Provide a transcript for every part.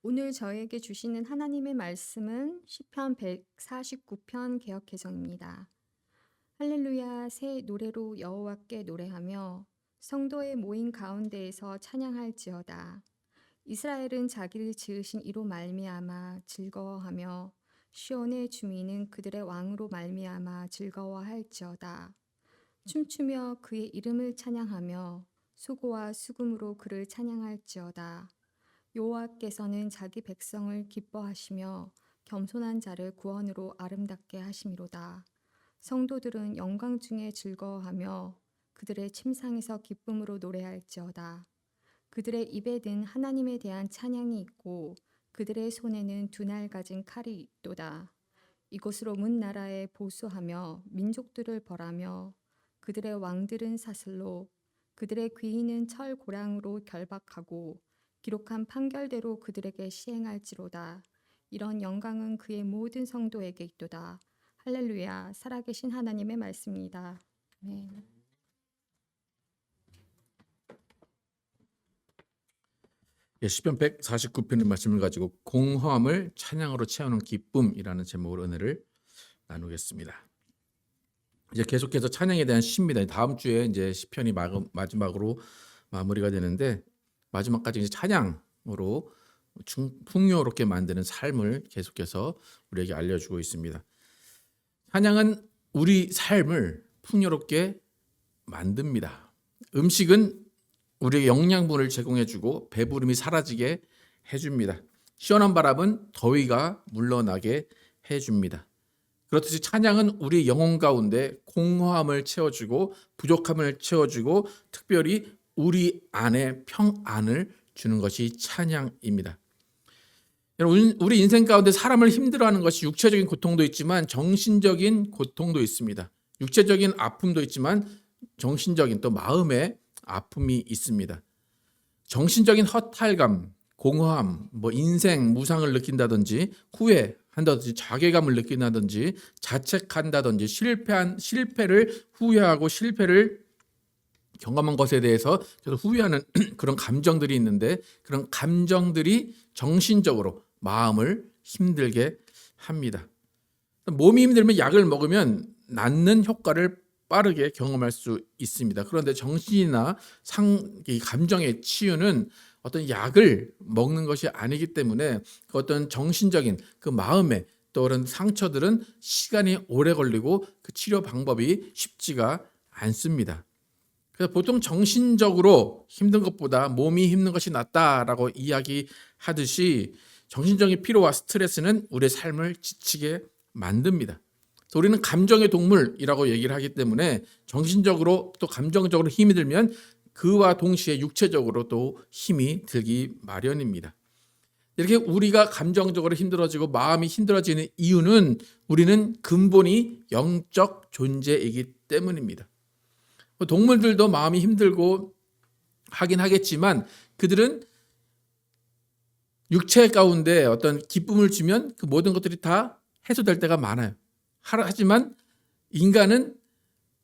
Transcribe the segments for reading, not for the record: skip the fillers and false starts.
오늘 저에게 주시는 하나님의 말씀은 시편 149편 개역 개정입니다. 할렐루야 새 노래로 여호와께 노래하며 성도의 모임 가운데에서 찬양할지어다. 이스라엘은 자기를 지으신 이로 말미암아 즐거워하며 시온의 주민은 그들의 왕으로 말미암아 즐거워할지어다. 춤추며 그의 이름을 찬양하며 수고와 수금으로 그를 찬양할지어다. 여호와께서는 자기 백성을 기뻐하시며 겸손한 자를 구원으로 아름답게 하심이로다. 성도들은 영광 중에 즐거워하며 그들의 침상에서 기쁨으로 노래할지어다. 그들의 입에 든 하나님에 대한 찬양이 있고 그들의 손에는 두 날 가진 칼이 있도다. 이곳으로 문 나라에 보수하며 민족들을 벌하며 그들의 왕들은 사슬로 그들의 귀인은 철 고랑으로 결박하고 기록한 판결대로 그들에게 시행할지로다. 이런 영광은 그의 모든 성도에게 있도다. 할렐루야. 살아계신 하나님의 말씀입니다. 네. 시편 149편의 말씀을 가지고 공허함을 찬양으로 채우는 기쁨이라는 제목으로 은혜를 나누겠습니다. 이제 계속해서 찬양에 대한 시입니다. 다음 주에 이제 시편이 마지막으로 마무리가 되는데 마지막까지 이제 찬양으로 풍요롭게 만드는 삶을 계속해서 우리에게 알려주고 있습니다. 찬양은 우리 삶을 풍요롭게 만듭니다. 음식은 우리에게 영양분을 제공해주고 배부름이 사라지게 해줍니다. 시원한 바람은 더위가 물러나게 해줍니다. 그렇듯이 찬양은 우리 영혼 가운데 공허함을 채워주고 부족함을 채워주고 특별히 우리 안에 평안을 주는 것이 찬양입니다. 여러분, 우리 인생 가운데 사람을 힘들어하는 것이 육체적인 고통도 있지만 정신적인 고통도 있습니다. 육체적인 아픔도 있지만 정신적인 또 마음의 아픔이 있습니다. 정신적인 허탈감, 공허함, 인생 무상을 느낀다든지 후회한다든지 자괴감을 느낀다든지 자책한다든지 실패를 후회하고 실패를 경험한 것에 대해서 계속 후회하는 그런 감정들이 있는데 그런 감정들이 정신적으로 마음을 힘들게 합니다. 몸이 힘들면 약을 먹으면 낫는 효과를 빠르게 경험할 수 있습니다. 그런데 정신이나 이 감정의 치유는 어떤 약을 먹는 것이 아니기 때문에 그 어떤 정신적인 그 마음의 또 그런 상처들은 시간이 오래 걸리고 그 치료 방법이 쉽지가 않습니다. 그래서 보통 정신적으로 힘든 것보다 몸이 힘든 것이 낫다라고 이야기하듯이 정신적인 피로와 스트레스는 우리의 삶을 지치게 만듭니다. 우리는 감정의 동물이라고 얘기를 하기 때문에 정신적으로 또 감정적으로 힘이 들면 그와 동시에 육체적으로 또 힘이 들기 마련입니다. 이렇게 우리가 감정적으로 힘들어지고 마음이 힘들어지는 이유는 우리는 근본이 영적 존재이기 때문입니다. 동물들도 마음이 힘들고 하긴 하겠지만 그들은 육체 가운데 어떤 기쁨을 주면 그 모든 것들이 다 해소될 때가 많아요. 하지만 인간은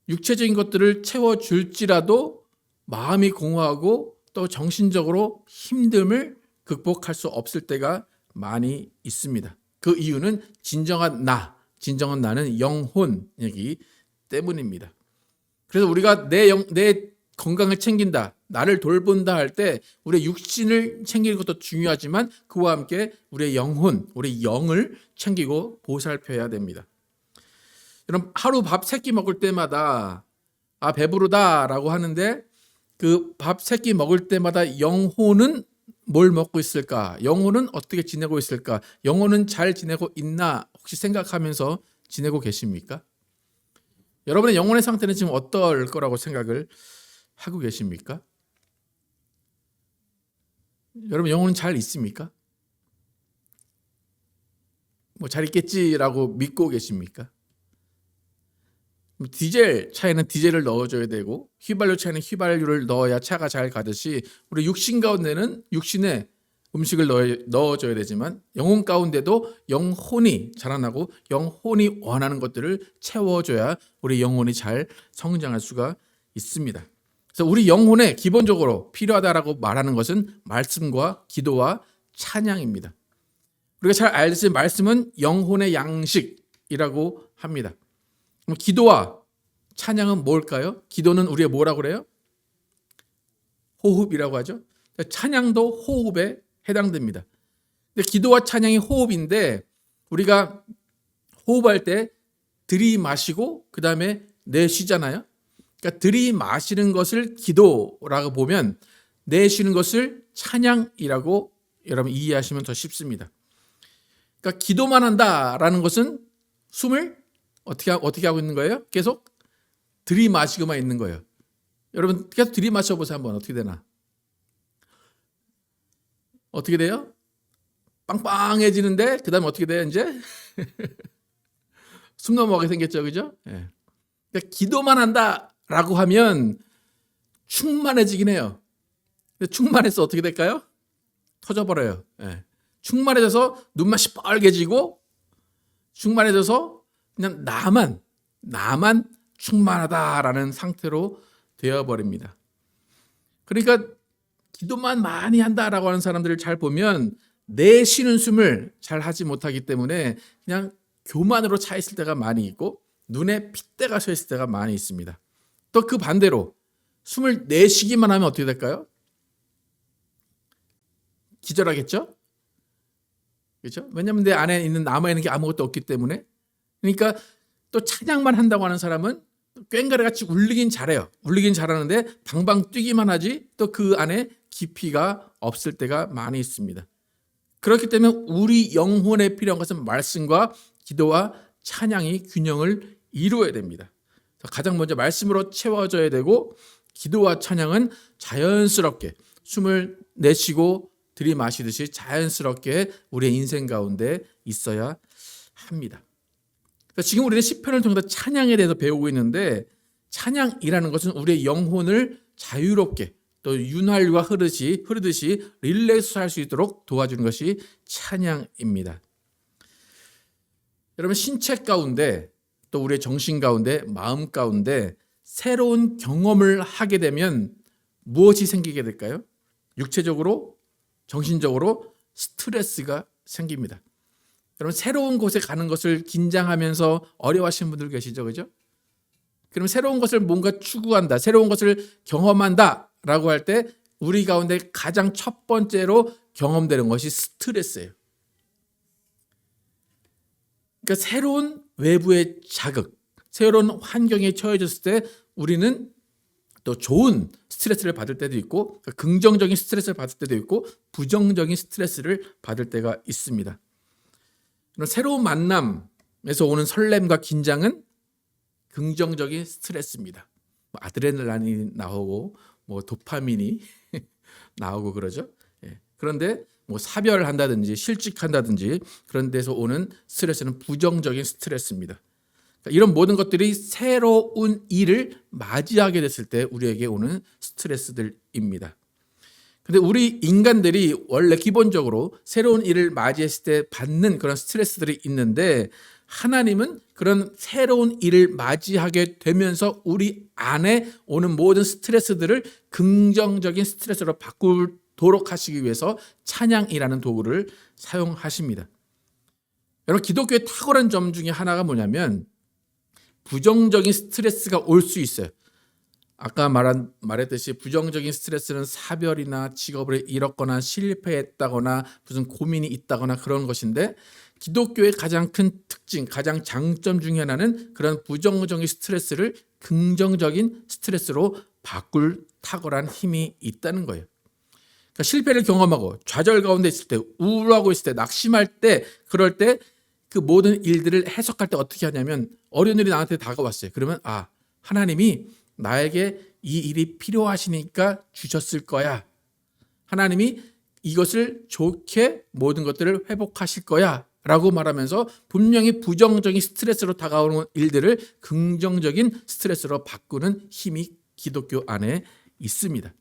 육체적인 것들을 채워줄지라도 마음이 공허하고 또 정신적으로 힘듦을 극복할 수 없을 때가 많이 있습니다. 그 이유는 진정한 나는 영혼이기 때문입니다. 그래서 우리가 내 건강을 챙긴다, 나를 돌본다 할 때 우리의 육신을 챙기는 것도 중요하지만 그와 함께 우리의 영혼, 우리의 영을 챙기고 보살펴야 됩니다. 여러분, 하루 밥 3끼 먹을 때마다 배부르다라고 하는데 그 밥 3끼 먹을 때마다 영혼은 뭘 먹고 있을까? 영혼은 어떻게 지내고 있을까? 영혼은 잘 지내고 있나? 혹시 생각하면서 지내고 계십니까? 여러분의 영혼의 상태는 지금 어떨 거라고 생각을 하고 계십니까? 여러분 영혼은 잘 있습니까? 잘 있겠지라고 믿고 계십니까? 디젤 차에는 디젤을 넣어줘야 되고 휘발유 차에는 휘발유를 넣어야 차가 잘 가듯이 우리 육신 가운데는 육신에 음식을 넣어줘야 되지만 영혼 가운데도 영혼이 자라나고 영혼이 원하는 것들을 채워줘야 우리 영혼이 잘 성장할 수가 있습니다. 그래서 우리 영혼에 기본적으로 필요하다라고 말하는 것은 말씀과 기도와 찬양입니다. 우리가 잘 알듯이 말씀은 영혼의 양식이라고 합니다. 그럼 기도와 찬양은 뭘까요? 기도는 우리의 뭐라고 그래요? 호흡이라고 하죠. 찬양도 호흡에 해당됩니다. 근데 기도와 찬양이 호흡인데 우리가 호흡할 때 들이마시고 그 다음에 내쉬잖아요. 그러니까 들이마시는 것을 기도라고 보면 내쉬는 것을 찬양이라고 여러분 이해하시면 더 쉽습니다. 그러니까 기도만 한다라는 것은 숨을 어떻게 하고 있는 거예요? 계속 들이마시고만 있는 거예요. 여러분 계속 들이마셔 보세요. 한번 어떻게 되나? 어떻게 돼요? 빵빵해지는데 그 다음에 어떻게 돼요? 이제 숨 넘어가게 생겼죠, 그죠? 예. 그러니까 기도만 한다라고 하면 충만해지긴 해요. 근데 충만해서 어떻게 될까요? 터져버려요. 예. 충만해져서 눈맛이 빨개지고 충만해져서 그냥 나만 충만하다라는 상태로 되어버립니다. 그러니까 기도만 많이 한다라고 하는 사람들을 잘 보면 내쉬는 숨을 잘 하지 못하기 때문에 그냥 교만으로 차 있을 때가 많이 있고 눈에 핏대가 서 있을 때가 많이 있습니다. 또 그 반대로 숨을 내쉬기만 하면 어떻게 될까요? 기절하겠죠? 그렇죠? 왜냐하면 내 안에 남아있는 게 아무것도 없기 때문에. 그러니까 또 찬양만 한다고 하는 사람은 꽹과리 같이 울리긴 잘해요. 울리긴 잘하는데 방방 뛰기만 하지 또 그 안에 깊이가 없을 때가 많이 있습니다. 그렇기 때문에 우리 영혼에 필요한 것은 말씀과 기도와 찬양이 균형을 이루어야 됩니다. 가장 먼저 말씀으로 채워져야 되고 기도와 찬양은 자연스럽게 숨을 내쉬고 들이마시듯이 자연스럽게 우리의 인생 가운데 있어야 합니다. 지금 우리는 시편을 통해서 찬양에 대해서 배우고 있는데 찬양이라는 것은 우리의 영혼을 자유롭게 또 윤활유가 흐르듯이 릴렉스할 수 있도록 도와주는 것이 찬양입니다. 여러분 신체 가운데 또 우리의 정신 가운데 마음 가운데 새로운 경험을 하게 되면 무엇이 생기게 될까요? 육체적으로 정신적으로 스트레스가 생깁니다. 여러분 새로운 곳에 가는 것을 긴장하면서 어려워하시는 분들 계시죠, 그죠? 그럼 새로운 것을 뭔가 추구한다, 새로운 것을 경험한다라고 할 때 우리 가운데 가장 첫 번째로 경험되는 것이 스트레스예요. 그러니까 새로운 외부의 자극, 새로운 환경에 처해졌을 때 우리는 또 좋은 스트레스를 받을 때도 있고 긍정적인 스트레스를 받을 때도 있고 부정적인 스트레스를 받을 때가 있습니다. 새로운 만남에서 오는 설렘과 긴장은 긍정적인 스트레스입니다. 아드레날린이 나오고 도파민이 나오고 그러죠. 그런데 사별을 한다든지 실직한다든지 그런 데서 오는 스트레스는 부정적인 스트레스입니다. 이런 모든 것들이 새로운 일을 맞이하게 됐을 때 우리에게 오는 스트레스들입니다. 근데 우리 인간들이 원래 기본적으로 새로운 일을 맞이했을 때 받는 그런 스트레스들이 있는데 하나님은 그런 새로운 일을 맞이하게 되면서 우리 안에 오는 모든 스트레스들을 긍정적인 스트레스로 바꾸도록 하시기 위해서 찬양이라는 도구를 사용하십니다. 여러분 기독교의 탁월한 점 중에 하나가 뭐냐면 부정적인 스트레스가 올 수 있어요. 아까 말했듯이 부정적인 스트레스는 사별이나 직업을 잃었거나 실패했다거나 무슨 고민이 있다거나 그런 것인데 기독교의 가장 큰 특징, 가장 장점 중에 하나는 그런 부정적인 스트레스를 긍정적인 스트레스로 바꿀 탁월한 힘이 있다는 거예요. 그러니까 실패를 경험하고 좌절 가운데 있을 때, 우울하고 있을 때, 낙심할 때, 그럴 때 그 모든 일들을 해석할 때 어떻게 하냐면 어려운 일이 나한테 다가왔어요. 그러면 하나님이 나에게 이 일이 필요하시니까 주셨을 거야. 하나님이 이것을 좋게 모든 것들을 회복하실 거야 라고 말하면서 분명히 부정적인 스트레스로 다가오는 일들을 긍정적인 스트레스로 바꾸는 힘이 기독교 안에 있습니다.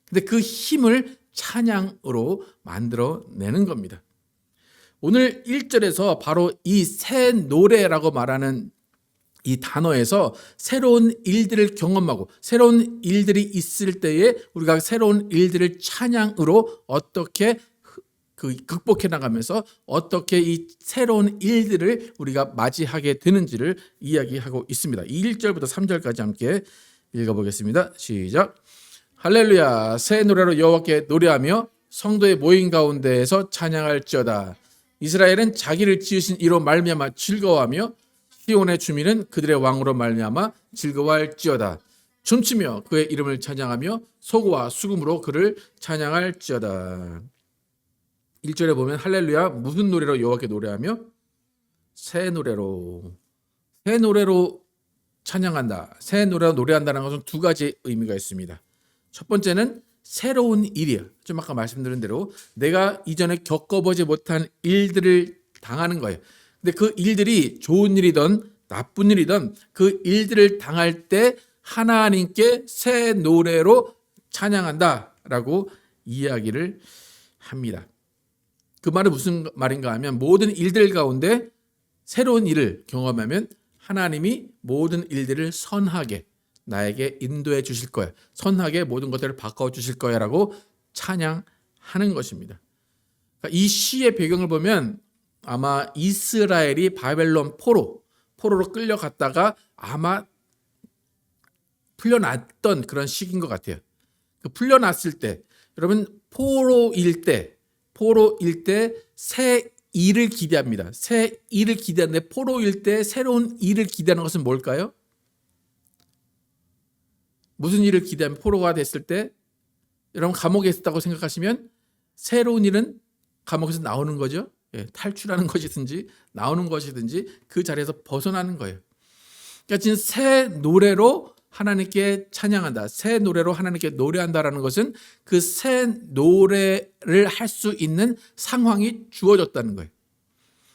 근데 그 힘을 찬양으로 만들어내는 겁니다. 오늘 1절에서 바로 이 새 노래라고 말하는 이 단어에서 새로운 일들을 경험하고 새로운 일들이 있을 때에 우리가 새로운 일들을 찬양으로 어떻게 극복해 나가면서 어떻게 이 새로운 일들을 우리가 맞이하게 되는지를 이야기하고 있습니다. 1절부터 3절까지 함께 읽어보겠습니다. 시작. 할렐루야. 새 노래로 여호와께 노래하며 성도의 모임 가운데에서 찬양할지어다. 이스라엘은 자기를 지으신 이로 말미암아 즐거워하며 시온의 주민은 그들의 왕으로 말미암아 즐거워할지어다. 춤추며 그의 이름을 찬양하며 소고와 수금으로 그를 찬양할지어다. 1절에 보면 할렐루야 무슨 노래로 여호와께 노래하며 새 노래로 찬양한다. 새 노래로 노래한다는 것은 두 가지 의미가 있습니다. 첫 번째는 새로운 일이야. 좀 아까 말씀드린 대로 내가 이전에 겪어보지 못한 일들을 당하는 거예요. 근데 그 일들이 좋은 일이든 나쁜 일이든 그 일들을 당할 때 하나님께 새 노래로 찬양한다라고 이야기를 합니다. 그 말은 무슨 말인가 하면 모든 일들 가운데 새로운 일을 경험하면 하나님이 모든 일들을 선하게 나에게 인도해 주실 거야. 선하게 모든 것들을 바꿔 주실 거야 라고 찬양하는 것입니다. 그러니까 이 시의 배경을 보면 아마 이스라엘이 바벨론 포로로 끌려갔다가 아마 풀려났던 그런 시기인 것 같아요. 풀려났을 때 여러분 포로일 때 새 일을 기대합니다. 새 일을 기대하는데 포로일 때 새로운 일을 기대하는 것은 뭘까요? 무슨 일을 기대하면 포로가 됐을 때 여러분 감옥에 있었다고 생각하시면 새로운 일은 감옥에서 나오는 거죠. 탈출하는 것이든지 나오는 것이든지 그 자리에서 벗어나는 거예요. 그러니까 지금 새 노래로 하나님께 찬양한다. 새 노래로 하나님께 노래한다라는 것은 그 새 노래를 할 수 있는 상황이 주어졌다는 거예요.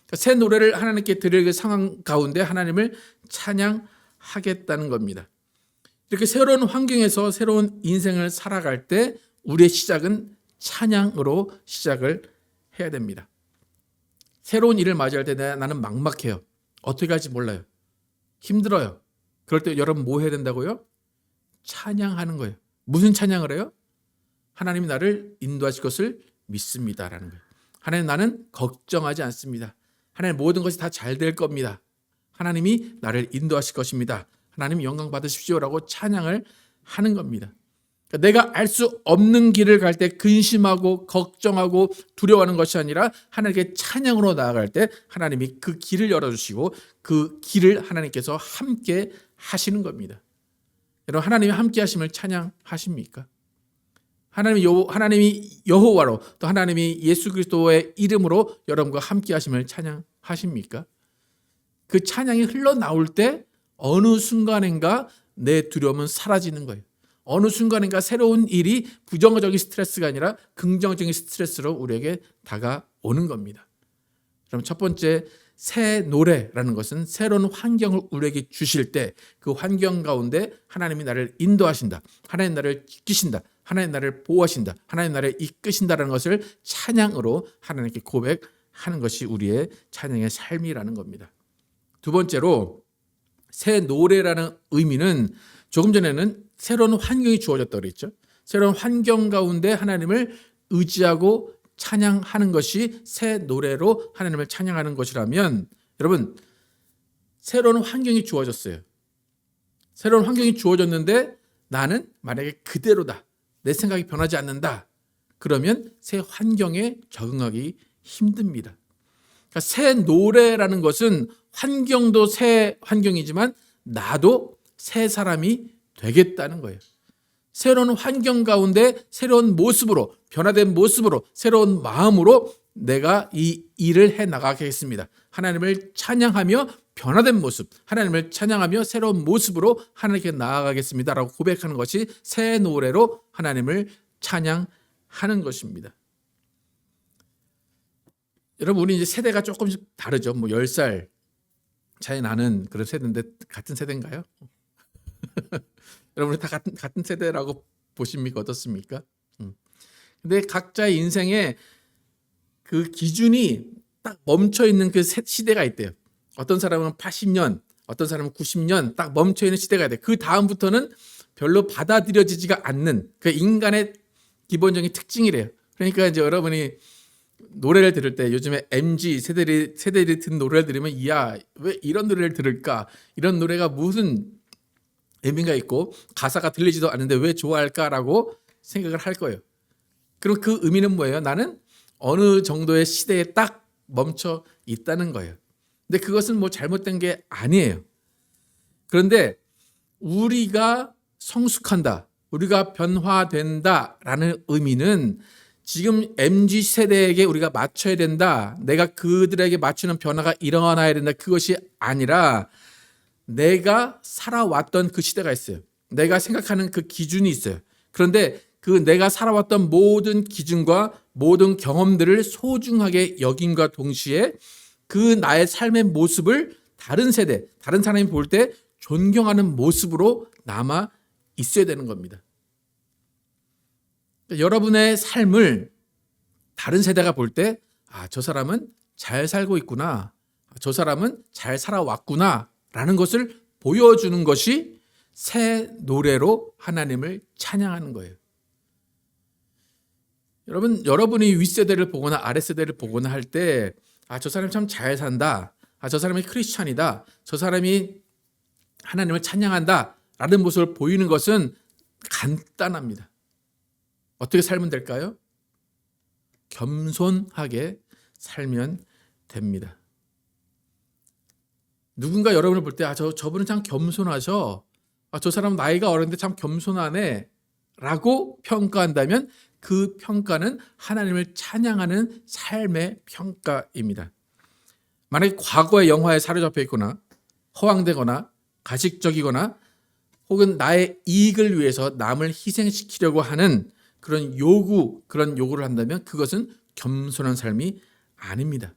그러니까 새 노래를 하나님께 드릴 상황 가운데 하나님을 찬양하겠다는 겁니다. 이렇게 새로운 환경에서 새로운 인생을 살아갈 때 우리의 시작은 찬양으로 시작을 해야 됩니다. 새로운 일을 맞이할 때 나는 막막해요. 어떻게 할지 몰라요. 힘들어요. 그럴 때 여러분 뭐 해야 된다고요? 찬양하는 거예요. 무슨 찬양을 해요? 하나님이 나를 인도하실 것을 믿습니다라는 거예요. 하나님 나는 걱정하지 않습니다. 하나님 모든 것이 다 잘 될 겁니다. 하나님이 나를 인도하실 것입니다. 하나님 영광 받으십시오라고 찬양을 하는 겁니다. 그러니까 내가 알 수 없는 길을 갈 때 근심하고 걱정하고 두려워하는 것이 아니라 하나님께 찬양으로 나아갈 때 하나님이 그 길을 열어주시고 그 길을 하나님께서 함께 하시는 겁니다. 여러분 하나님이 함께 하심을 찬양하십니까? 하나님이 여호와로 또 하나님이 예수 그리스도의 이름으로 여러분과 함께 하심을 찬양하십니까? 그 찬양이 흘러나올 때 어느 순간인가 내 두려움은 사라지는 거예요. 어느 순간인가 새로운 일이 부정적인 스트레스가 아니라 긍정적인 스트레스로 우리에게 다가오는 겁니다. 그럼 첫 번째 새 노래라는 것은 새로운 환경을 우리에게 주실 때 그 환경 가운데 하나님이 나를 인도하신다. 하나님 나를 지키신다. 하나님 나를 보호하신다. 하나님 나를 이끄신다라는 것을 찬양으로 하나님께 고백하는 것이 우리의 찬양의 삶이라는 겁니다. 두 번째로 새 노래라는 의미는 조금 전에는 새로운 환경이 주어졌다고 그랬죠. 새로운 환경 가운데 하나님을 의지하고 찬양하는 것이 새 노래로 하나님을 찬양하는 것이라면 여러분 새로운 환경이 주어졌어요. 새로운 환경이 주어졌는데 나는 만약에 그대로다. 내 생각이 변하지 않는다. 그러면 새 환경에 적응하기 힘듭니다. 그러니까 새 노래라는 것은 환경도 새 환경이지만 나도 새 사람이 되겠다는 거예요. 새로운 환경 가운데 새로운 모습으로 변화된 모습으로 새로운 마음으로 내가 이 일을 해 나가겠습니다. 하나님을 찬양하며 변화된 모습, 하나님을 찬양하며 새로운 모습으로 하나님께 나아가겠습니다라고 고백하는 것이 새 노래로 하나님을 찬양하는 것입니다. 여러분 우리 이제 세대가 조금씩 다르죠. 뭐 10살 차이 나는 그런 세대인데 같은 세대인가요? 여러분 다 같은 세대라고 보십니까? 어떻습니까? 근데 각자의 인생에 그 기준이 딱 멈춰 있는 그 시대가 있대요. 어떤 사람은 80년, 어떤 사람은 90년 딱 멈춰 있는 시대가 있대요. 그 다음부터는 별로 받아들여지지가 않는 그 인간의 기본적인 특징이래요. 그러니까 이제 여러분이 노래를 들을 때 요즘에 MZ 세대들이 듣는 노래를 들으면 야, 왜 이런 노래를 들을까? 이런 노래가 무슨 의미가 있고 가사가 들리지도 않는데 왜 좋아할까라고 생각을 할 거예요. 그럼 그 의미는 뭐예요? 나는 어느 정도의 시대에 딱 멈춰 있다는 거예요. 근데 그것은 뭐 잘못된 게 아니에요. 그런데 우리가 성숙한다, 우리가 변화된다라는 의미는 지금 MZ 세대에게 우리가 맞춰야 된다, 내가 그들에게 맞추는 변화가 일어나야 된다, 그것이 아니라 내가 살아왔던 그 시대가 있어요. 내가 생각하는 그 기준이 있어요. 그런데 그 내가 살아왔던 모든 기준과 모든 경험들을 소중하게 여김과 동시에 그 나의 삶의 모습을 다른 세대, 다른 사람이 볼 때 존경하는 모습으로 남아 있어야 되는 겁니다. 여러분의 삶을 다른 세대가 볼 때, 아, 저 사람은 잘 살고 있구나, 저 사람은 잘 살아왔구나 라는 것을 보여주는 것이 새 노래로 하나님을 찬양하는 거예요. 여러분이 윗세대를 보거나 아랫세대를 보거나 할 때, 아, 저 사람이 참 잘 산다, 아, 저 사람이 크리스찬이다, 저 사람이 하나님을 찬양한다 라는 모습을 보이는 것은 간단합니다. 어떻게 살면 될까요? 겸손하게 살면 됩니다. 누군가 여러분을 볼 때, 아, 저분은 참 겸손하죠, 아, 저 사람 나이가 어린데 참 겸손하네 라고 평가한다면 그 평가는 하나님을 찬양하는 삶의 평가입니다. 만약에 과거의 영화에 사로잡혀 있거나 허황되거나 가식적이거나 혹은 나의 이익을 위해서 남을 희생시키려고 하는 그런 요구를 한다면 그것은 겸손한 삶이 아닙니다.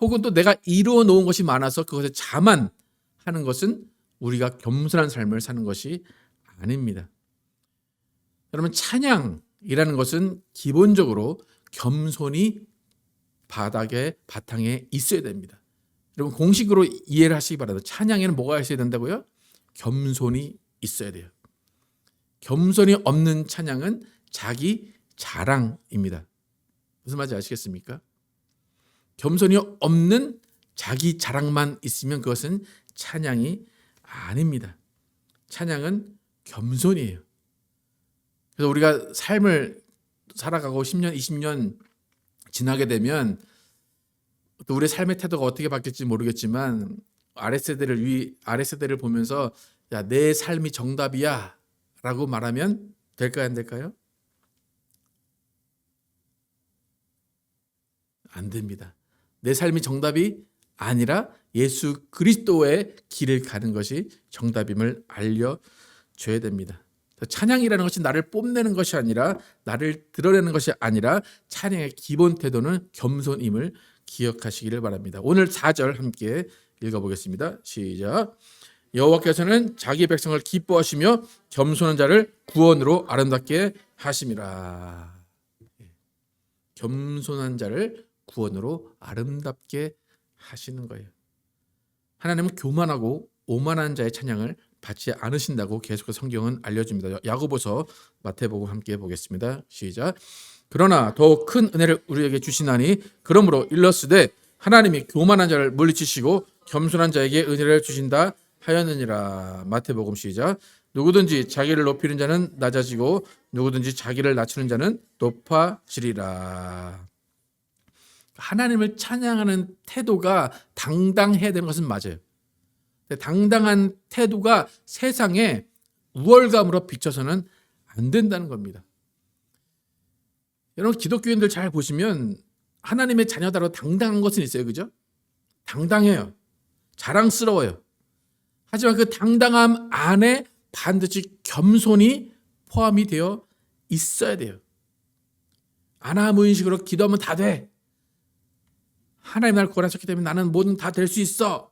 혹은 또 내가 이루어 놓은 것이 많아서 그것에 자만하는 것은 우리가 겸손한 삶을 사는 것이 아닙니다. 여러분, 찬양이라는 것은 기본적으로 겸손이 바탕에 있어야 됩니다. 여러분, 공식으로 이해를 하시기 바랍니다. 찬양에는 뭐가 있어야 된다고요? 겸손이 있어야 돼요. 겸손이 없는 찬양은 자기 자랑입니다. 무슨 말인지 아시겠습니까? 겸손이 없는 자기 자랑만 있으면 그것은 찬양이 아닙니다. 찬양은 겸손이에요. 그래서 우리가 삶을 살아가고 10년, 20년 지나게 되면 또 우리의 삶의 태도가 어떻게 바뀔지 모르겠지만 아랫세대를 보면서 야, 내 삶이 정답이야 라고 말하면 될까요, 안 될까요? 안 됩니다. 내 삶이 정답이 아니라 예수 그리스도의 길을 가는 것이 정답임을 알려줘야 됩니다. 찬양이라는 것이 나를 뽐내는 것이 아니라, 나를 드러내는 것이 아니라 찬양의 기본 태도는 겸손임을 기억하시기를 바랍니다. 오늘 4절 함께 읽어보겠습니다. 시작. 여호와께서는 자기 백성을 기뻐하시며 겸손한 자를 구원으로 아름답게 하심이라. 겸손한 자를 구원으로 아름답게 하시는 거예요. 하나님은 교만하고 오만한 자의 찬양을 받지 않으신다고 계속해서 성경은 알려줍니다. 야고보서, 마태복음 함께 보겠습니다. 시작. 그러나 더욱 큰 은혜를 우리에게 주시나니 그러므로 일렀으되 하나님이 교만한 자를 물리치시고 겸손한 자에게 은혜를 주신다 하였느니라. 마태복음 시작. 누구든지 자기를 높이는 자는 낮아지고 누구든지 자기를 낮추는 자는 높아지리라. 하나님을 찬양하는 태도가 당당해야 되는 것은 맞아요. 당당한 태도가 세상에 우월감으로 비춰서는 안 된다는 겁니다. 여러분, 기독교인들 잘 보시면 하나님의 자녀다로 당당한 것은 있어요. 그죠? 당당해요. 자랑스러워요. 하지만 그 당당함 안에 반드시 겸손이 포함이 되어 있어야 돼요. 아나무인식으로 기도하면 다 돼. 하나님 나를 구원하셨기 때문에 나는 뭐든 다 될 수 있어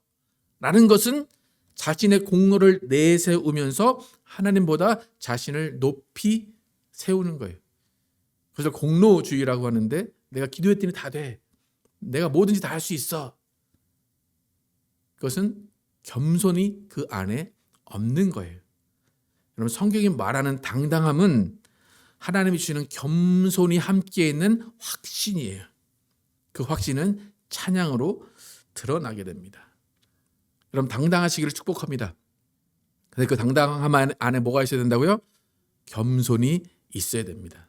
라는 것은 자신의 공로를 내세우면서 하나님보다 자신을 높이 세우는 거예요. 그래서 공로주의라고 하는데, 내가 기도했더니 다 돼, 내가 뭐든지 다 할 수 있어. 그것은 겸손이 그 안에 없는 거예요. 여러분, 성경이 말하는 당당함은 하나님이 주시는 겸손이 함께 있는 확신이에요. 그 확신은 찬양으로 드러나게 됩니다. 여러분 당당하시기를 축복합니다. 근데 그 당당함 안에 뭐가 있어야 된다고요? 겸손이 있어야 됩니다.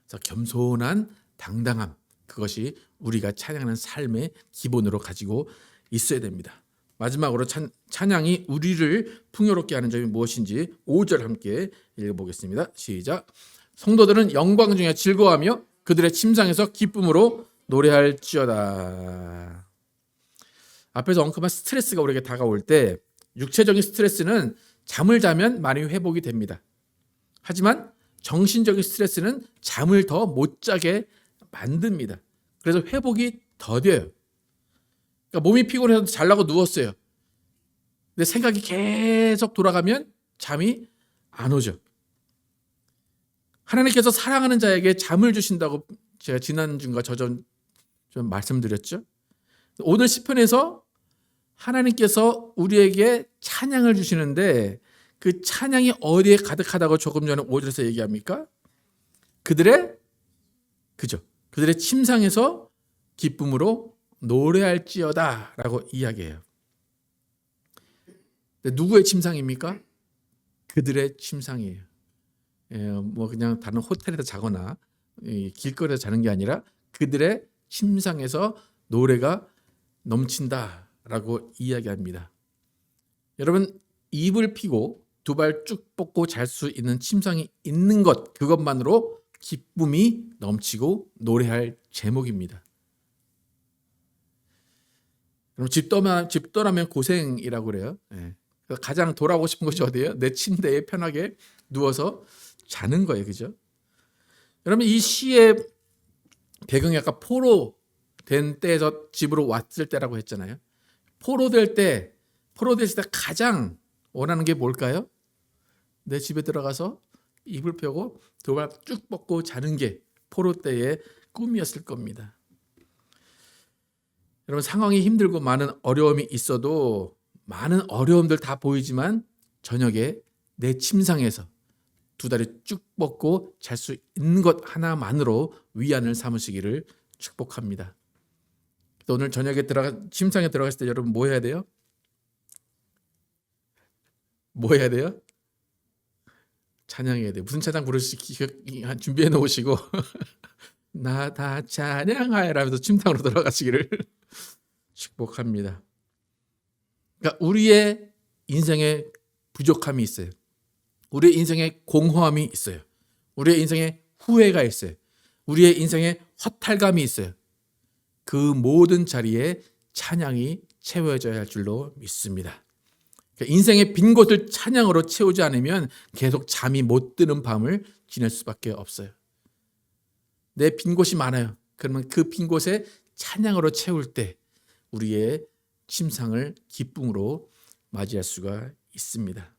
그래서 겸손한 당당함, 그것이 우리가 찬양하는 삶의 기본으로 가지고 있어야 됩니다. 마지막으로 찬양이 우리를 풍요롭게 하는 점이 무엇인지 5절 함께 읽어보겠습니다. 시작. 성도들은 영광 중에 즐거워하며 그들의 침상에서 기쁨으로 노래할지어다. 앞에서 언급한 스트레스가 우리에게 다가올 때 육체적인 스트레스는 잠을 자면 많이 회복이 됩니다. 하지만 정신적인 스트레스는 잠을 더 못 자게 만듭니다. 그래서 회복이 더뎌요. 그러니까 몸이 피곤해서 자려고 누웠어요. 근데 생각이 계속 돌아가면 잠이 안 오죠. 하나님께서 사랑하는 자에게 잠을 주신다고 제가 지난주인가 좀 말씀드렸죠. 오늘 시편에서 하나님께서 우리에게 찬양을 주시는데 그 찬양이 어디에 가득하다고 조금 전에 5절에서 얘기합니까? 그들의 침상에서 기쁨으로 노래할지어다 라고 이야기해요. 누구의 침상입니까? 그들의 침상이에요. 뭐 그냥 다른 호텔에서 자거나 길거리에서 자는 게 아니라 그들의 침상에서 노래가 넘친다 라고 이야기합니다. 여러분 이불 피고 두 발 쭉 뻗고 잘 수 있는 침상이 있는 것, 그것만으로 기쁨이 넘치고 노래할 제목입니다. 그럼 집 떠나면 고생이라고 그래요. 가장 돌아오고 싶은 것이 어디예요? 내 침대에 편하게 누워서 자는 거예요. 그죠? 여러분 이 시의 배경이 아까 포로된 때에서 집으로 왔을 때라고 했잖아요. 포로될 때 가장 원하는 게 뭘까요? 내 집에 들어가서 이불 펴고 두 발 쭉 뻗고 자는 게 포로 때의 꿈이었을 겁니다. 여러분 상황이 힘들고 많은 어려움이 있어도 많은 어려움들 다 보이지만 저녁에 내 침상에서 두 다리 쭉 뻗고 잘 수 있는 것 하나만으로 위안을 삼으시기를 축복합니다. 오늘 저녁에 침상에 들어갔을 때 여러분 뭐 해야 돼요? 뭐 해야 돼요? 찬양해야 돼요. 무슨 찬양 부르시기 준비해 놓으시고 나 다 찬양하여라 하면서 침상으로 들어가시기를 축복합니다. 그러니까 우리의 인생에 부족함이 있어요. 우리의 인생에 공허함이 있어요. 우리의 인생에 후회가 있어요. 우리의 인생에 허탈감이 있어요. 그 모든 자리에 찬양이 채워져야 할 줄로 믿습니다. 인생의 빈 곳을 찬양으로 채우지 않으면 계속 잠이 못 드는 밤을 지낼 수밖에 없어요. 내 빈 곳이 많아요. 그러면 그 빈 곳에 찬양으로 채울 때 우리의 침상을 기쁨으로 맞이할 수가 있습니다.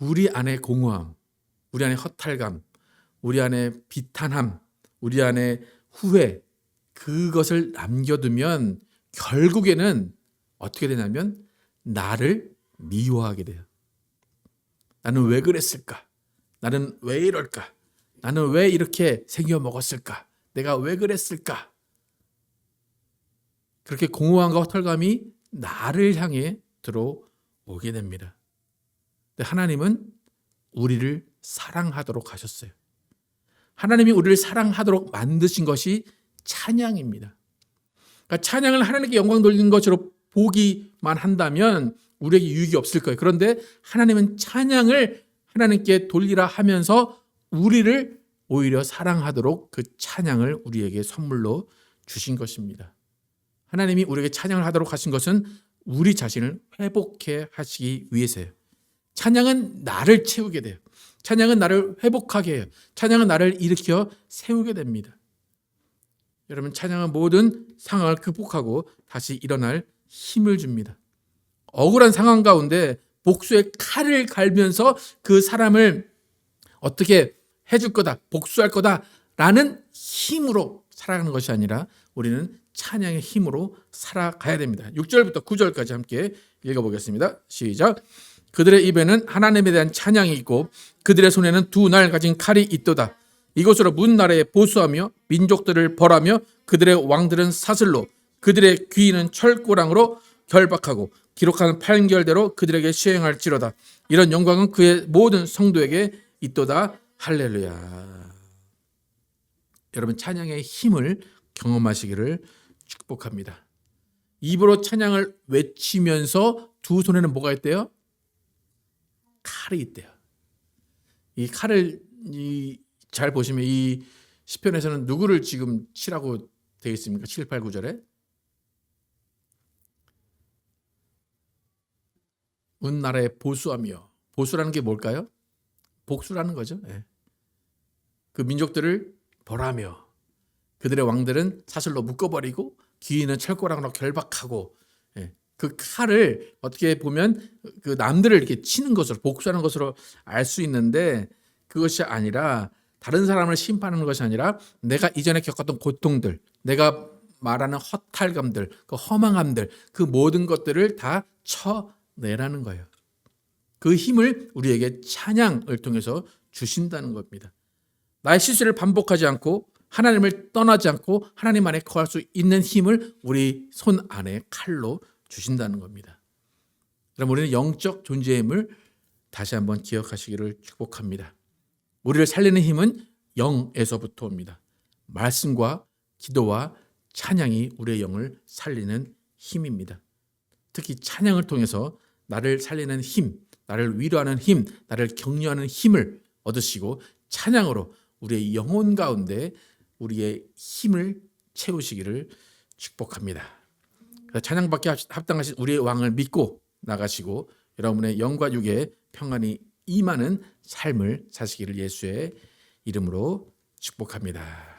우리 안에 공허함, 우리 안에 허탈감, 우리 안에 비탄함, 우리 안에 후회, 그것을 남겨두면 결국에는 어떻게 되냐면 나를 미워하게 돼요. 나는 왜 그랬을까? 나는 왜 이럴까? 나는 왜 이렇게 생겨먹었을까? 내가 왜 그랬을까? 그렇게 공허함과 허탈감이 나를 향해 들어오게 됩니다. 근데 하나님은 우리를 사랑하도록 하셨어요. 하나님이 우리를 사랑하도록 만드신 것이 찬양입니다. 그러니까 찬양을 하나님께 영광 돌리는 것으로 보기만 한다면 우리에게 유익이 없을 거예요. 그런데 하나님은 찬양을 하나님께 돌리라 하면서 우리를 오히려 사랑하도록 그 찬양을 우리에게 선물로 주신 것입니다. 하나님이 우리에게 찬양을 하도록 하신 것은 우리 자신을 회복해 하시기 위해서예요. 찬양은 나를 채우게 돼요. 찬양은 나를 회복하게 해요. 찬양은 나를 일으켜 세우게 됩니다. 여러분 찬양은 모든 상황을 극복하고 다시 일어날 힘을 줍니다. 억울한 상황 가운데 복수의 칼을 갈면서 그 사람을 어떻게 해줄 거다, 복수할 거다라는 힘으로 살아가는 것이 아니라 우리는 찬양의 힘으로 살아가야 됩니다. 6절부터 9절까지 함께 읽어보겠습니다. 시작. 그들의 입에는 하나님에 대한 찬양이 있고 그들의 손에는 두 날 가진 칼이 있도다. 이것으로 문 나라에 보수하며 민족들을 벌하며 그들의 왕들은 사슬로 그들의 귀인은 철고랑으로 결박하고 기록하는 판결대로 그들에게 시행할지로다. 이런 영광은 그의 모든 성도에게 있도다. 할렐루야. 여러분 찬양의 힘을 경험하시기를 축복합니다. 입으로 찬양을 외치면서 두 손에는 뭐가 있대요? 칼이 있대요. 이 칼을 잘 보시면 이 시편에서는 누구를 지금 치라고 되어 있습니까? 7, 8, 9절에 문 나라에 보수하며, 보수라는 게 뭘까요? 복수라는 거죠. 예. 그 민족들을 벌하며 그들의 왕들은 사슬로 묶어버리고 귀인은 철고랑으로 결박하고, 예. 그 칼을 어떻게 보면 그 남들을 이렇게 치는 것으로, 복수하는 것으로 알 수 있는데, 그것이 아니라 다른 사람을 심판하는 것이 아니라 내가 이전에 겪었던 고통들, 내가 말하는 허탈감들, 그 허망함들, 그 모든 것들을 다 쳐내라는 거예요. 그 힘을 우리에게 찬양을 통해서 주신다는 겁니다. 나의 실수를 반복하지 않고 하나님을 떠나지 않고 하나님 안에 거할 수 있는 힘을 우리 손 안에 칼로 주신다는 겁니다. 그럼 우리는 영적 존재의 힘을 다시 한번 기억하시기를 축복합니다. 우리를 살리는 힘은 영에서부터 옵니다. 말씀과 기도와 찬양이 우리의 영을 살리는 힘입니다. 특히 찬양을 통해서 나를 살리는 힘, 나를 위로하는 힘, 나를 격려하는 힘을 얻으시고 찬양으로 우리의 영혼 가운데 우리의 힘을 채우시기를 축복합니다. 찬양받기 합당하신 우리의 왕을 믿고 나가시고 여러분의 영과 육의 평안이 임하는 삶을 사시기를 예수의 이름으로 축복합니다.